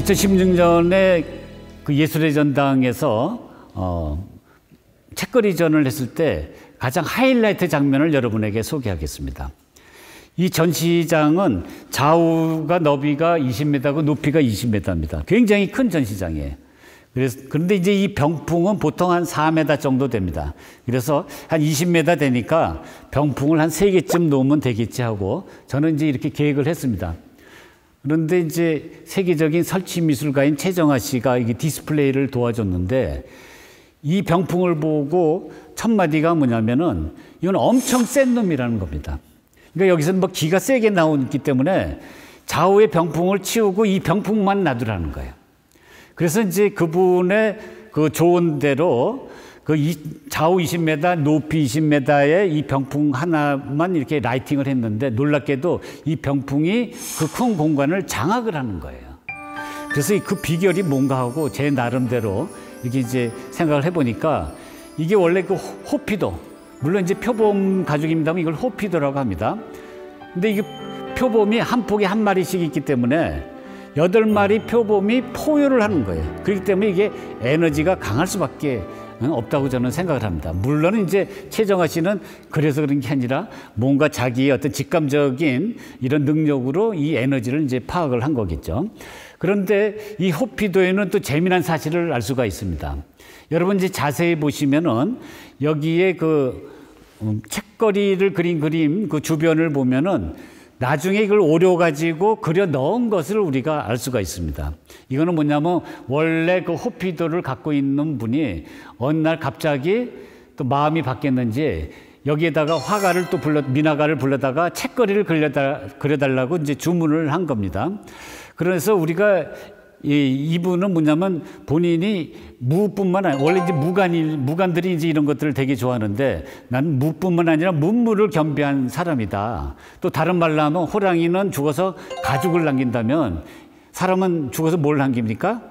2016년에 그 예술의 전당에서 책거리전을 했을 때 가장 하이라이트 장면을 여러분에게 소개하겠습니다. 이 전시장은 좌우가 너비가 20m고 높이가 20m입니다. 굉장히 큰 전시장이에요. 그런데 이제 이 병풍은 보통 한 4m 정도 됩니다. 그래서 한 20m 되니까 병풍을 한 3개쯤 놓으면 되겠지 하고 저는 이제 이렇게 계획을 했습니다. 그런데 이제 세계적인 설치 미술가인 최정아 씨가 이게 디스플레이를 도와줬는데 이 병풍을 보고 첫 마디가 뭐냐면은 이건 엄청 센 놈이라는 겁니다. 그러니까 여기서 뭐 기가 세게 나오기 때문에 좌우의 병풍을 치우고 이 병풍만 놔두라는 거예요. 그래서 이제 그분의 그 조언대로 그 좌우 20m, 높이 20m의 이 병풍 하나만 이렇게 라이팅을 했는데 놀랍게도 이 병풍이 그 큰 공간을 장악을 하는 거예요. 그래서 그 비결이 뭔가 하고 제 나름대로 이렇게 이제 생각을 해보니까 이게 원래 그 호피도, 물론 이제 표범 가죽입니다만 이걸 호피도라고 합니다. 근데 이게 표범이 한 폭에 한 마리씩 있기 때문에 8마리 표범이 포효를 하는 거예요. 그렇기 때문에 이게 에너지가 강할 수밖에 없다고 저는 생각을 합니다. 물론 이제 최정아 씨는 그래서 그런 게 아니라 뭔가 자기의 어떤 직감적인 이런 능력으로 이 에너지를 이제 파악을 한 거겠죠. 그런데 이 호피도에는 또 재미난 사실을 알 수가 있습니다. 여러분 이제 자세히 보시면은 여기에 그 책거리를 그린 그림 그 주변을 보면은 나중에 이걸 오려가지고 그려 넣은 것을 우리가 알 수가 있습니다. 이거는 뭐냐면 원래 그 호피도를 갖고 있는 분이 어느 날 갑자기 또 마음이 바뀌었는지 여기에다가 화가를 또 미나가를 불러다가 책거리를 그려달라고 이제 주문을 한 겁니다. 그래서 우리가 이분은 뭐냐면 본인이 무뿐만 아니라 원래 이제 무관들이 이제 이런 것들을 되게 좋아하는데 나는 무뿐만 아니라 문물을 겸비한 사람이다. 또 다른 말로 하면 호랑이는 죽어서 가죽을 남긴다면 사람은 죽어서 뭘 남깁니까?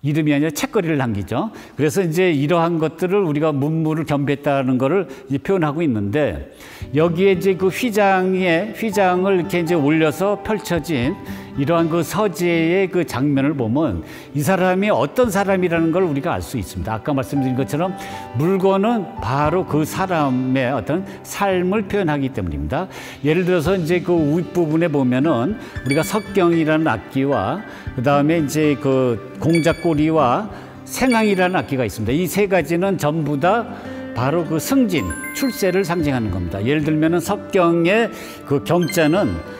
이름이 아니라 책거리를 남기죠. 그래서 이제 이러한 것들을 우리가 문물을 겸비했다는 것을 이제 표현하고 있는데 여기에 이제 그 휘장을 이렇게 이제 올려서 펼쳐진 이러한 그 서재의 그 장면을 보면 이 사람이 어떤 사람이라는 걸 우리가 알 수 있습니다. 아까 말씀드린 것처럼 물건은 바로 그 사람의 어떤 삶을 표현하기 때문입니다. 예를 들어서 이제 그 윗부분에 보면은 우리가 석경이라는 악기와 그 다음에 이제 그 공작고리와 생황이라는 악기가 있습니다. 이 세 가지는 전부 다 바로 그 승진, 출세를 상징하는 겁니다. 예를 들면은 석경의 그 경자는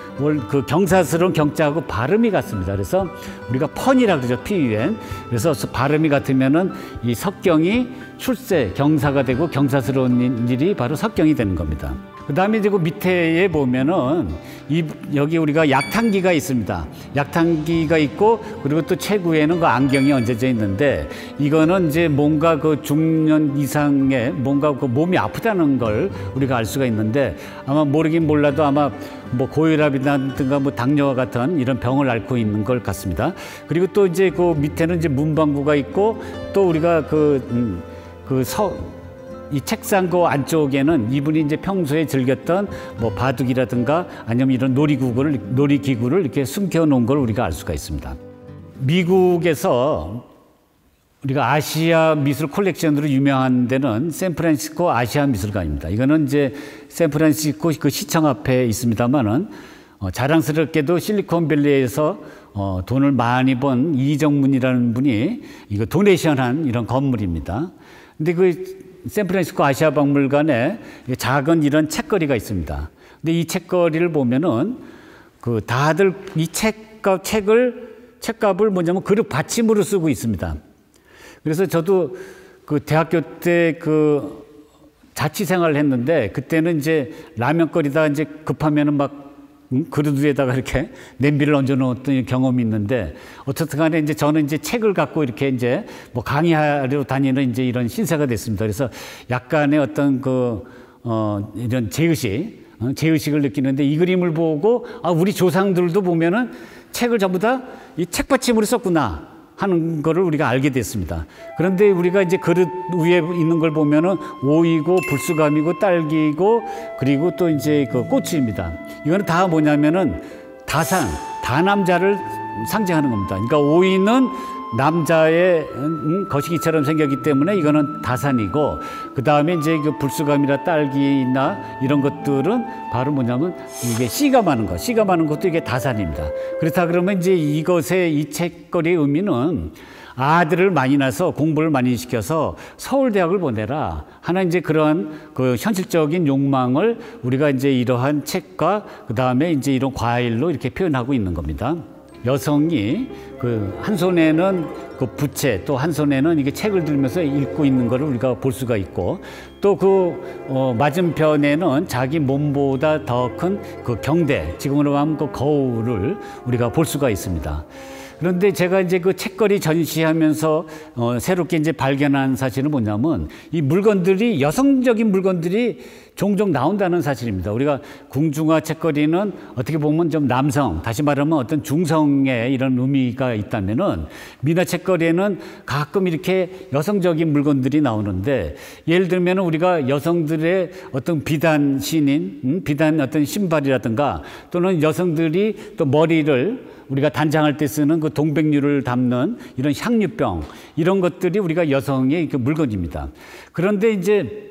그 경사스러운 경자하고 발음이 같습니다. 그래서 우리가 펀이라고 그러죠. PUN. 그래서 발음이 같으면은 이 석경이 출세, 경사가 되고 경사스러운 일이 바로 석경이 되는 겁니다. 그 다음에 이제 그 밑에에 보면은 여기 우리가 약탕기가 있습니다. 약탕기가 있고 그리고 또 최구에는 그 안경이 얹어져 있는데 이거는 이제 뭔가 그 중년 이상의 뭔가 그 몸이 아프다는 걸 우리가 알 수가 있는데 아마 모르긴 몰라도 아마 뭐 고혈압이라든가 뭐 당뇨와 같은 이런 병을 앓고 있는 것 같습니다. 그리고 또 이제 그 밑에는 이제 문방구가 있고 또 우리가 이 책상 그 안쪽에는 이분이 이제 평소에 즐겼던 뭐 바둑이라든가 아니면 이런 놀이기구를 이렇게 숨겨 놓은 걸 우리가 알 수가 있습니다. 미국에서 우리가 아시아 미술 콜렉션으로 유명한 데는 샌프란시스코 아시아 미술관입니다. 이거는 이제 샌프란시스코 그 시청 앞에 있습니다만은 자랑스럽게도 실리콘밸리에서 돈을 많이 번 이정문이라는 분이 이거 도네이션한 이런 건물입니다. 근데 그 샌프란시스코 아시아 박물관에 작은 이런 책거리가 있습니다. 근데 이 책거리를 보면은 그 다들 이 책값을 뭐냐면 그릇 받침으로 쓰고 있습니다. 그래서 저도 그 대학교 때 그 자취 생활을 했는데 그때는 이제 라면 끓이다가 이제 급하면은 막 그릇 위에다가 이렇게 냄비를 얹어 놓았던 경험이 있는데 어쨌든 간에 이제 저는 이제 책을 갖고 이렇게 이제 뭐 강의하러 다니는 이제 이런 신세가 됐습니다. 그래서 약간의 어떤 이런 제의식을 느끼는데 이 그림을 보고 우리 조상들도 보면은 책을 전부 다 이 책받침으로 썼구나 하는 거를 우리가 알게 됐습니다. 그런데 우리가 이제 그릇 위에 있는 걸 보면은 오이고 불수감이고 딸기고 그리고 또 이제 그 꽃입니다. 이거는 다 뭐냐면은 다남자를 상징하는 겁니다. 그러니까 오이는 남자의 거시기처럼 생겼기 때문에 이거는 다산이고, 그 다음에 이제 그 불수감이나 딸기나 이런 것들은 바로 뭐냐면 이게 씨가 많은 것, 씨가 많은 것도 이게 다산입니다. 그렇다 그러면 이제 이것의 이 책거리의 의미는 아들을 많이 낳아서 공부를 많이 시켜서 서울대학을 보내라 하는 이제 그런 그 현실적인 욕망을 우리가 이제 이러한 책과 그 다음에 이제 이런 과일로 이렇게 표현하고 있는 겁니다. 여성이 그 한 손에는 그 부채, 또 한 손에는 이게 책을 들면서 읽고 있는 것을 우리가 볼 수가 있고, 또 그 맞은편에는 자기 몸보다 더 큰 그 경대, 지금으로 하면 그 거울을 우리가 볼 수가 있습니다. 그런데 제가 이제 그 책거리 전시하면서 새롭게 이제 발견한 사실은 뭐냐면 이 물건들이, 여성적인 물건들이 종종 나온다는 사실입니다. 우리가 궁중화 책거리는 어떻게 보면 좀 남성, 다시 말하면 어떤 중성의 이런 의미가 있다면은 미나 책거리에는 가끔 이렇게 여성적인 물건들이 나오는데, 예를 들면 우리가 여성들의 어떤 비단 신인, 비단 어떤 신발이라든가, 또는 여성들이 또 머리를 우리가 단장할 때 쓰는 그 동백류를 담는 이런 향유병, 이런 것들이 우리가 여성의 그 물건입니다. 그런데 이제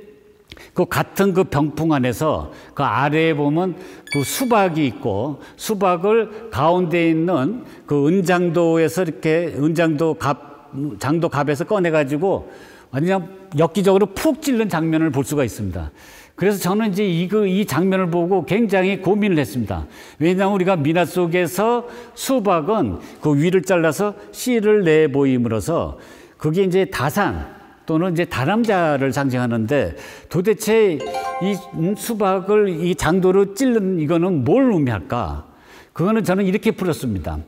그 같은 그 병풍 안에서 그 아래에 보면 그 수박이 있고, 수박을 가운데 있는 그 은장도에서 이렇게 장도 갑에서 꺼내가지고 완전 엽기적으로 푹 찔른 장면을 볼 수가 있습니다. 그래서 저는 이제 이 장면을 보고 굉장히 고민을 했습니다. 왜냐하면 우리가 미나 속에서 수박은 그 위를 잘라서 씨를 내 보임으로써 그게 이제 다산 또는 이제 다남자를 상징하는데, 도대체 이 수박을 이 장도로 찔른 이거는 뭘 의미할까? 그거는 저는 이렇게 풀었습니다.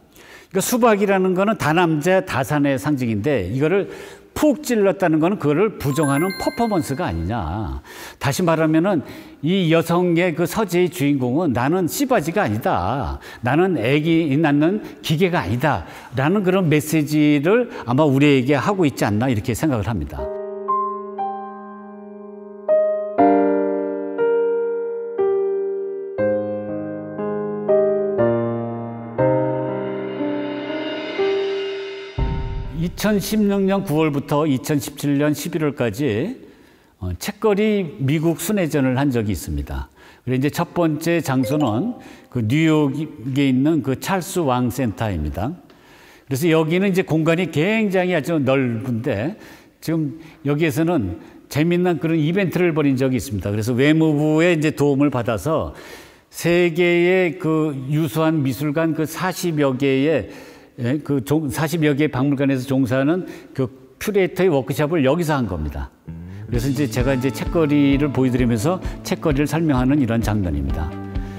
그러니까 수박이라는 거는 다남자, 다산의 상징인데, 이거를 푹 찔렀다는 거는 그거를 부정하는 퍼포먼스가 아니냐. 다시 말하면은 이 여성의 그 서재의 주인공은 나는 씨바지가 아니다, 나는 애기 낳는 기계가 아니다 라는 그런 메시지를 아마 우리에게 하고 있지 않나, 이렇게 생각을 합니다. (2016년 9월부터 2017년 11월까지) 책거리 미국 순회전을 한 적이 있습니다. 그리고 이제 첫 번째 장소는 그 뉴욕에 있는 그 찰스 왕 센터입니다. 그래서 여기는 이제 공간이 굉장히 아주 넓은데, 지금 여기에서는 재미난 그런 이벤트를 벌인 적이 있습니다. 그래서 외무부의 이제 도움을 받아서 세계의 그 유수한 미술관 그 40여 개의 40여 개의 박물관에서 종사하는 그 큐레이터의 워크숍을 여기서 한 겁니다. 그래서 이제 제가 이제 책거리를 보여드리면서 책거리를 설명하는 이런 장면입니다.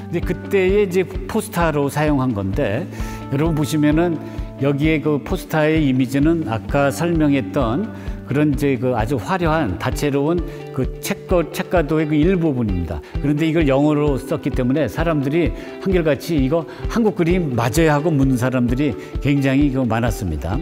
근데 그때의 이제 포스터로 사용한 건데, 여러분 보시면은 여기에 그 포스터의 이미지는 아까 설명했던 그런 이제 그 아주 화려한 다채로운 그 책가도의 그 일부분입니다. 그런데 이걸 영어로 썼기 때문에 사람들이 한결같이 이거 한국 그림 맞아야 하고 묻는 사람들이 굉장히 많았습니다.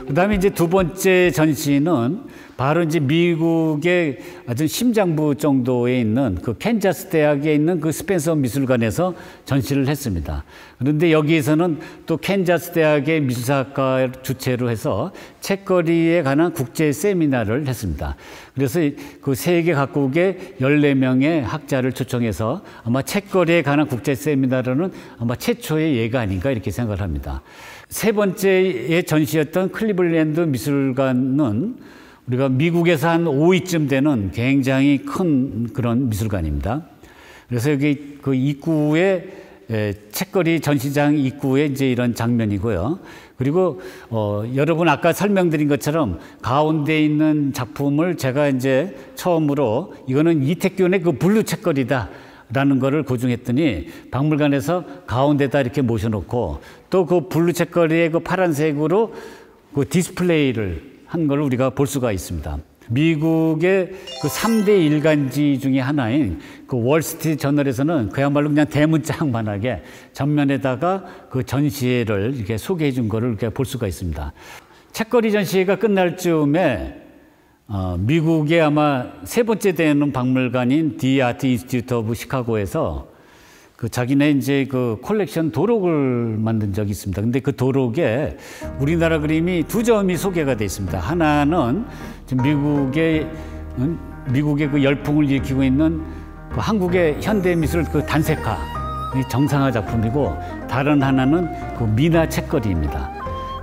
그 다음에 이제 두 번째 전시는 바로 이제 미국의 아주 심장부 정도에 있는 그 캔자스 대학에 있는 그 스펜서 미술관에서 전시를 했습니다. 그런데 여기에서는 또 캔자스 대학의 미술사학과 주최로 해서 책거리에 관한 국제 세미나를 했습니다. 그래서 그 세계 각국의 14명의 학자를 초청해서 아마 책거리에 관한 국제 세미나로는 아마 최초의 예가 아닌가, 이렇게 생각을 합니다. 세 번째의 전시였던 클리블랜드 미술관은 우리가 미국에서 한 5위쯤 되는 굉장히 큰 그런 미술관입니다. 그래서 여기 그 입구에 책거리 전시장 입구에 이제 이런 장면이고요. 그리고 여러분 아까 설명드린 것처럼 가운데 있는 작품을 제가 이제 처음으로 이거는 이택균의 그 블루 책거리다 라는 거를 고증했더니, 박물관에서 가운데다 이렇게 모셔놓고 또 그 블루 책거리의 그 파란색으로 그 디스플레이를 한 걸 우리가 볼 수가 있습니다. 미국의 그 3대 일간지 중에 하나인 그 월스트리트 저널에서는 그야말로 그냥 대문짝만하게 전면에다가 그 전시회를 이렇게 소개해 준 거를 이렇게 볼 수가 있습니다. 책거리 전시회가 끝날 즈음에 미국의 아마 세 번째 되는 박물관인 디 아트 인스티튜트 오브 시카고에서 그 자기네 이제 그 콜렉션 도록을 만든 적이 있습니다. 근데 그 도록에 우리나라 그림이 두 점이 소개가 돼 있습니다. 하나는 지금 미국의 그 열풍을 일으키고 있는 그 한국의 현대미술 그 단색화, 정상화 작품이고, 다른 하나는 그 미나 책거리입니다.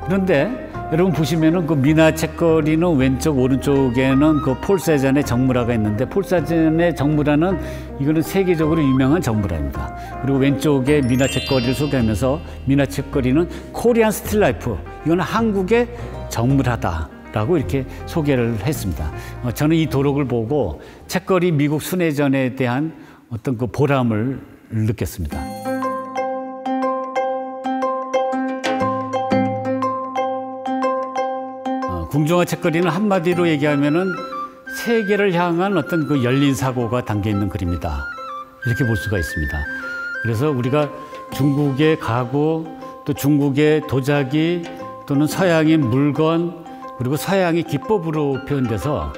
그런데 여러분 보시면은 그 미나 책거리는 왼쪽 오른쪽에는 그 폴 세잔의 정물화가 있는데, 폴 세잔의 정물화는 이거는 세계적으로 유명한 정물화입니다. 그리고 왼쪽에 미나 책거리를 소개하면서 미나 책거리는 코리안 스틸 라이프, 이거는 한국의 정물화다라고 이렇게 소개를 했습니다. 저는 이 도록을 보고 책거리 미국 순회전에 대한 어떤 그 보람을 느꼈습니다. 궁중화 책거리는 한마디로 얘기하면은 세계를 향한 어떤 그 열린 사고가 담겨 있는 그림이다, 이렇게 볼 수가 있습니다. 그래서 우리가 중국의 가구, 또 중국의 도자기, 또는 서양의 물건, 그리고 서양의 기법으로 표현돼서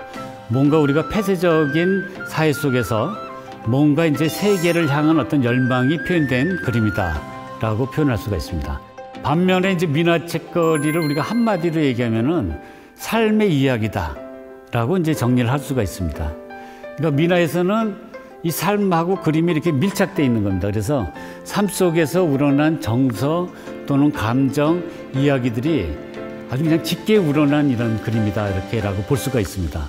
뭔가 우리가 폐쇄적인 사회 속에서 뭔가 이제 세계를 향한 어떤 열망이 표현된 그림이다라고 표현할 수가 있습니다. 반면에 이제 미나 책거리를 우리가 한마디로 얘기하면은 삶의 이야기다라고 이제 정리를 할 수가 있습니다. 그러니까 미나에서는 이 삶하고 그림이 이렇게 밀착되어 있는 겁니다. 그래서 삶 속에서 우러난 정서 또는 감정, 이야기들이 아주 그냥 짙게 우러난 이런 그림이다, 이렇게라고 볼 수가 있습니다.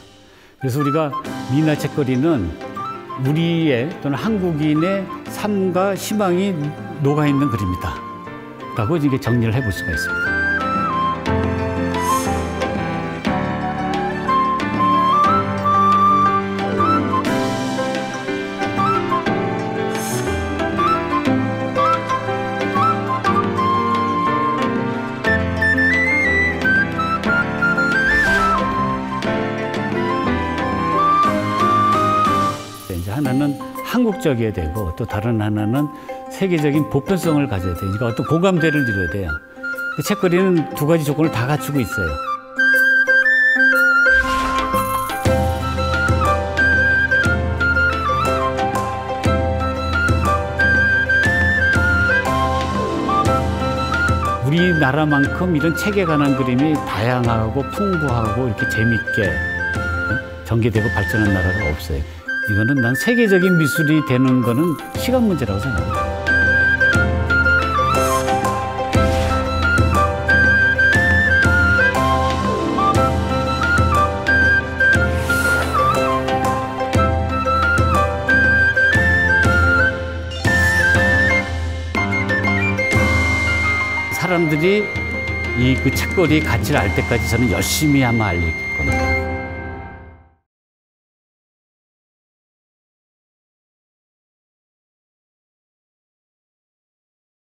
그래서 우리가 미나 책거리는 우리의 또는 한국인의 삶과 희망이 녹아있는 그림이다 라고 이렇게 정리를 해볼 수가 있습니다. 하나는 한국적이어야 되고, 또 다른 하나는 세계적인 보편성을 가져야 돼요. 그러니까 어떤 공감대를 이루어야 돼요. 책거리는 두 가지 조건을 다 갖추고 있어요. 우리나라만큼 이런 책에 관한 그림이 다양하고 풍부하고 이렇게 재밌게 전개되고 발전한 나라가 없어요. 이거는 난 세계적인 미술이 되는 거는 시간 문제라고 생각합니다. 사람들이 이 그 책거리의 가치를 알 때까지 저는 열심히 아마 알릴 겁니다.